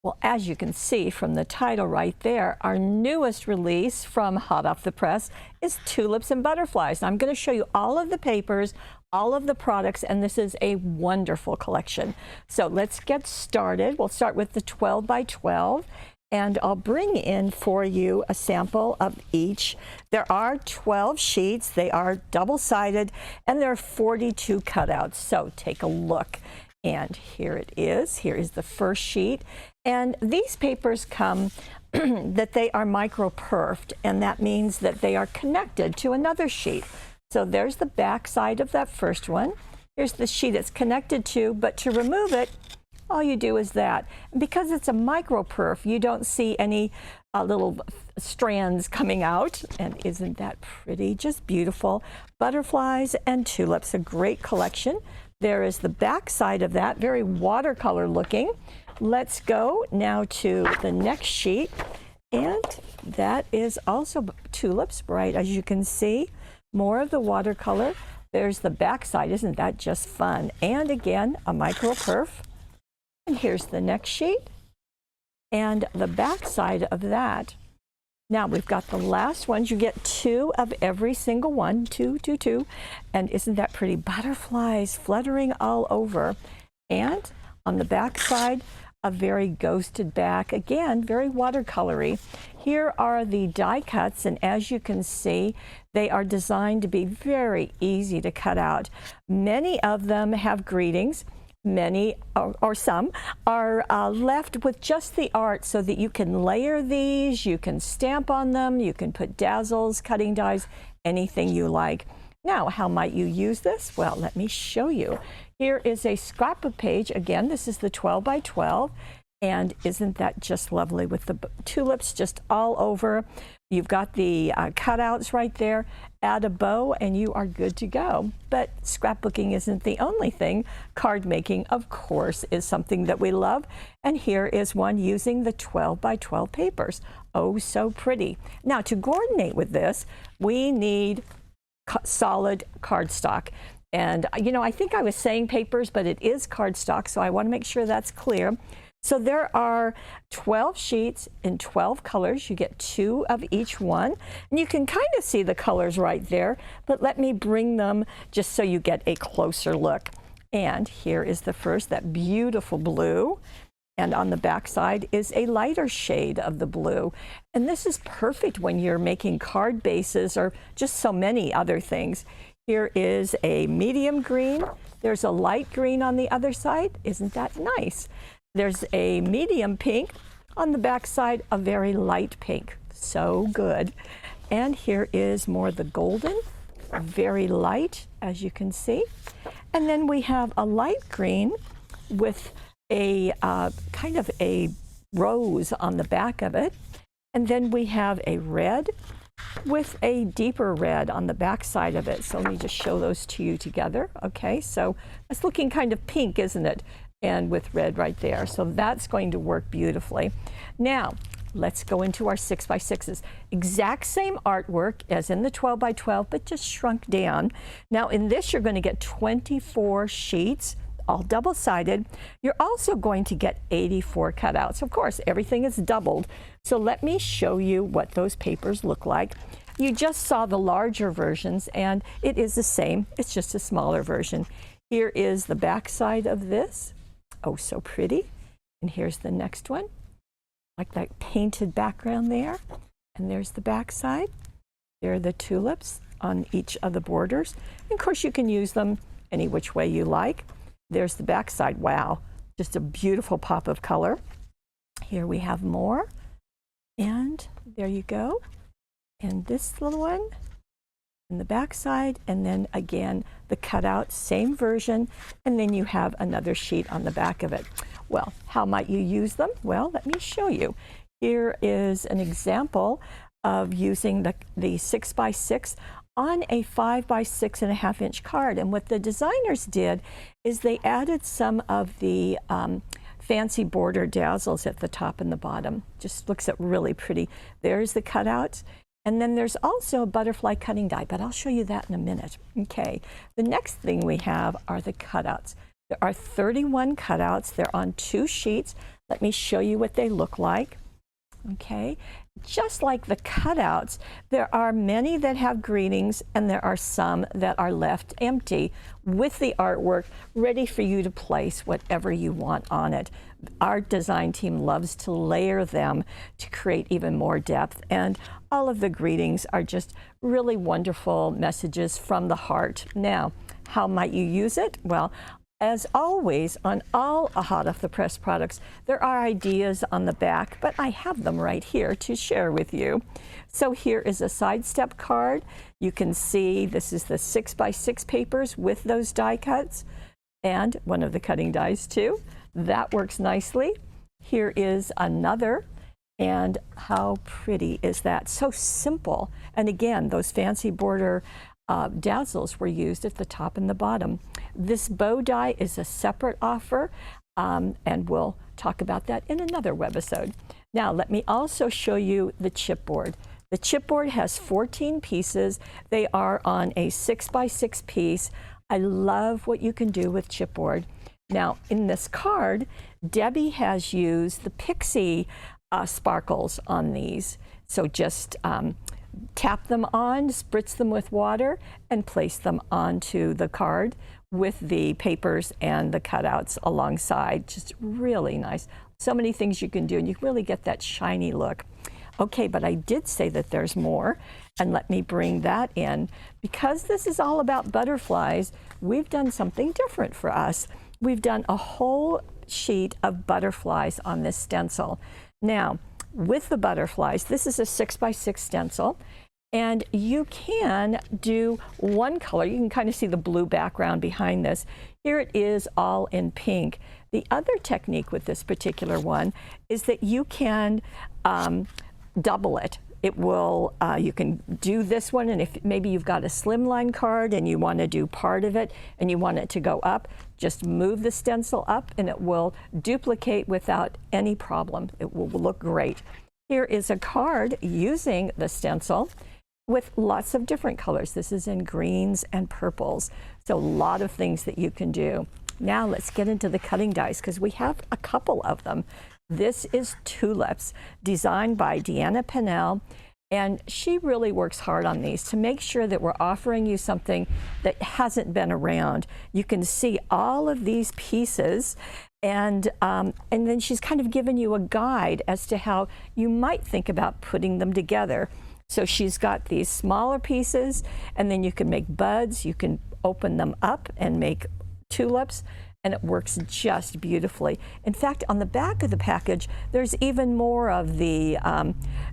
Well, as you can see from the title right there, our newest release from hot off the press is Tulips and Butterflies. I'm going to show you all of the papers, all of the products, and this is a wonderful collection. So let's get started. We'll start with the 12 by 12. And I'll bring in for you a sample of each. There are 12 sheets. They are double-sided, and there are 42 cutouts. So take a look. And here it is. Here is the first sheet. And these papers come that they are micro-perfed, and that means that they are connected to another sheet. So there's the back side of that first one. Here's the sheet it's connected to, but to remove it, all you do is that. Because it's a micro-perf, you don't see any little strands coming out. And isn't that pretty? Just beautiful. Butterflies and tulips, a great collection. There is the back side of that, very watercolor looking. Let's go now to the next sheet. And that is also tulips, right? As you can see, more of the watercolor. There's the back side. Isn't that just fun? And again, a micro-perf. And here's the next sheet and the back side of that. Now we've got the last ones. You get 2 of every single one, 2, 2, 2. And isn't that pretty? Butterflies fluttering all over. And on the back side, a very ghosted back. Again, very watercolory. Here are the die cuts, and as you can see, they are designed to be very easy to cut out. Many of them have greetings. Many, or some, are left with just the art so that you can layer these, you can stamp on them, you can put dazzles, cutting dies, anything you like. Now, how might you use this? Well, let me show you. Here is a scrapbook page. Again, this is the 12 by 12. And isn't that just lovely with the tulips just all over? You've got the cutouts right there. Add a bow and you are good to go. But scrapbooking isn't the only thing. Card making, of course, is something that we love. And here is one using the 12 by 12 papers. Oh, so pretty. Now, to coordinate with this, we need solid cardstock. And, you know, I think I was saying papers, but it is cardstock, so I want to make sure that's clear. So there are 12 sheets in 12 colors. You get 2 of each one. And you can kind of see the colors right there, but let me bring them just so you get a closer look. And here is the first, that beautiful blue. And on the back side is a lighter shade of the blue. And this is perfect when you're making card bases or just so many other things. Here is a medium green. There's a light green on the other side. Isn't that nice? There's a medium pink. On the back side, a very light pink. So good. And here is more the golden, very light, as you can see. And then we have a light green with a kind of a rose on the back of it. And then we have a red with a deeper red on the back side of it. So let me just show those to you together. Okay, so it's looking kind of pink, isn't it? And with red right there. So that's going to work beautifully. Now, let's go into our 6 by 6s. Exact same artwork as in the 12 by 12, but just shrunk down. Now, in this, you're going to get 24 sheets, all double-sided. You're also going to get 84 cutouts. Of course, everything is doubled. So let me show you what those papers look like. You just saw the larger versions, and it is the same. It's just a smaller version. Here is the back side of this. Oh, so pretty. And here's the next one. Like that painted background there. And there's the back side. There are the tulips on each of the borders. And of course, you can use them any which way you like. There's the back side. Wow, just a beautiful pop of color. Here we have more. And there you go. And this little one. And the back side, and then again the cutout, same version, and then you have another sheet on the back of it. Well, how might you use them? Well, let me show you. Here is an example of using the 6 by 6 on a 5 by 6.5 inch card. And what the designers did is they added some of the fancy border dazzles at the top and the bottom. Just looks really pretty. There's the cutouts. And then there's also a butterfly cutting die, but I'll show you that in a minute. Okay, the next thing we have are the cutouts. There are 31 cutouts. They're on 2 sheets. Let me show you what they look like. Okay, just like the cutouts, there are many that have greetings and there are some that are left empty with the artwork ready for you to place whatever you want on it. Our design team loves to layer them to create even more depth, and all of the greetings are just really wonderful messages from the heart. Now, how might you use it? Well, as always, on all hot off the press products, there are ideas on the back, but I have them right here to share with you. So here is a sidestep card. You can see this is the 6x6 papers with those die cuts and one of the cutting dies too. That works nicely. Here is another, and how pretty is that? So simple. And again, those fancy border dazzles were used at the top and the bottom. This bow die is a separate offer, and we'll talk about that in another webisode. Now, let me also show you the chipboard. The chipboard has 14 pieces. They are on a 6x6 piece. I love what you can do with chipboard. Now, in this card, Debbie has used the pixie sparkles on these. So just tap them on, spritz them with water, and place them onto the card with the papers and the cutouts alongside. Just really nice. So many things you can do, and you can really get that shiny look. Okay, but I did say that there's more, and let me bring that in. Because this is all about butterflies, we've done something different for us. We've done a whole sheet of butterflies on this stencil. Now, with the butterflies, this is a 6x6 stencil, and you can do one color. You can kind of see the blue background behind this. Here it is all in pink. The other technique with this particular one is that you can double it. It will, you can do this one, and if maybe you've got a slimline card and you want to do part of it and you want it to go up, just move the stencil up and it will duplicate without any problem. It will look great. Here is a card using the stencil with lots of different colors. This is in greens and purples, so a lot of things that you can do. Now let's get into the cutting dies, because we have a couple of them. This is Tulips, designed by Deanna Pennell, and she really works hard on these to make sure that we're offering you something that hasn't been around. You can see all of these pieces, and then she's kind of given you a guide as to how you might think about putting them together. So she's got these smaller pieces, and then you can make buds, you can open them up and make tulips, and it works just beautifully. In fact, on the back of the package, there's even more of the,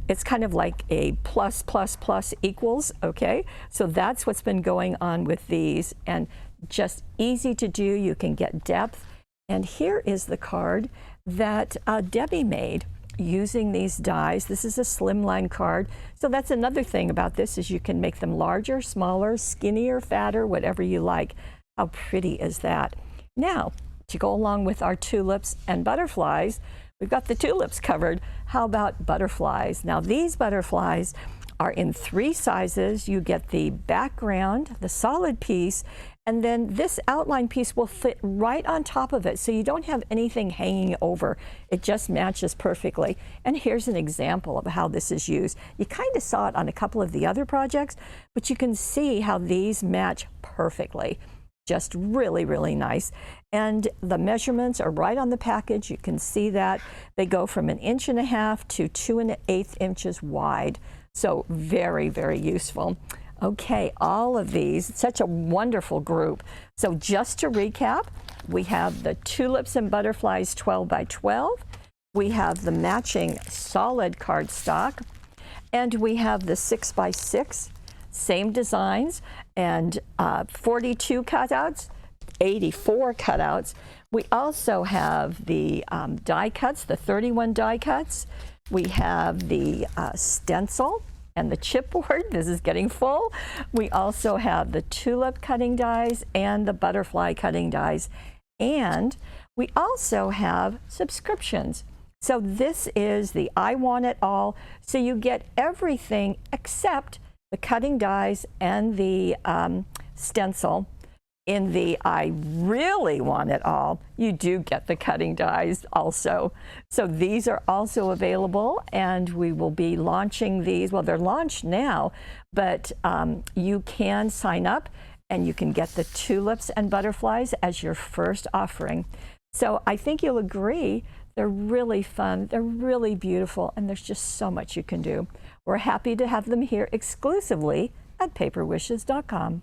it's kind of like a plus, plus, plus equals, okay? So that's what's been going on with these, and just easy to do. You can get depth. And here is the card that Debbie made using these dies. This is a slimline card. So that's another thing about this, is you can make them larger, smaller, skinnier, fatter, whatever you like. How pretty is that? Now, to go along with our tulips and butterflies, we've got the tulips covered. How about butterflies? Now, these butterflies are in 3 sizes. You get the background, the solid piece, and then this outline piece will fit right on top of it, so you don't have anything hanging over. It just matches perfectly. And here's an example of how this is used. You kind of saw it on a couple of the other projects, but you can see how these match perfectly. Just really, really nice. And the measurements are right on the package. You can see that they go from 1.5 inches to 2 1/8 inches wide. So very, very useful. Okay, all of these, such a wonderful group. So just to recap, we have the Tulips and Butterflies 12x12. We have the matching solid cardstock, and we have the 6x6. Same designs, and 42 cutouts, 84 cutouts. We also have the die cuts, the 31 die cuts. We have the stencil and the chipboard. This is getting full. We also have the tulip cutting dies and the butterfly cutting dies. And we also have subscriptions. So this is the I Want It All. So you get everything except the cutting dies and the stencil in the I really want it all, you do get the cutting dies also. So these are also available, and we will be launching these. Well, they're launched now, but you can sign up and you can get the tulips and butterflies as your first offering. So I think you'll agree, they're really fun, they're really beautiful, and there's just so much you can do. We're happy to have them here exclusively at paperwishes.com.